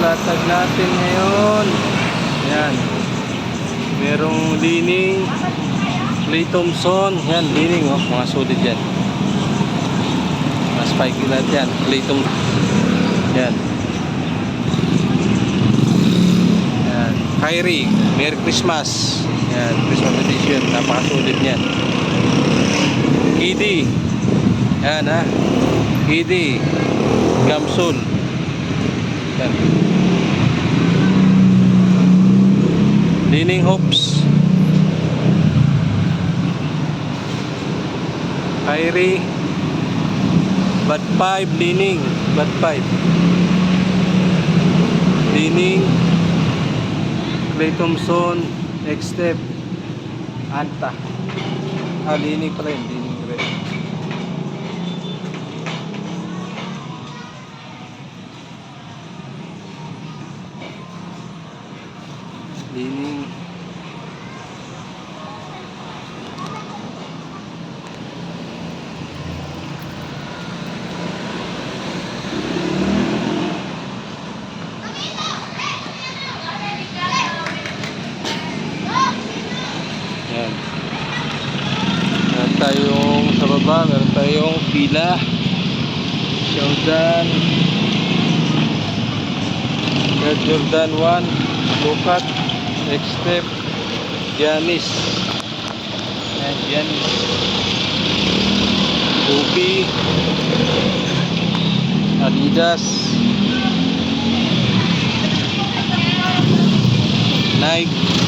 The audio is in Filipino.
ilatag natin ngayon. Yan. Merong Li-Ning, Clay Thompson. Yan, Li-Ning oh, mga solid yan. Mga spike lahat yan. Clay Thompson. Yan. Yan. Kyrie, Merry Christmas. Yan, Christmas edition. Napaka-solid yan. KD. Yan ha. KD. Gamsul. Yan. Li-Ning Hopes. Kyrie. Bad 5 Li-Ning. Bad 5 Li-Ning, Clay Thompson, X-Step, Anta. Li-Ning pala yun. Li-Ning red. Li-Ning. Yan. Meron tayong sa baba, meron tayong Fila, Jordan, Air Jordan 1, Lukat, X-Step, Giannis. Yan, Giannis. Kobe, Adidas, Nike.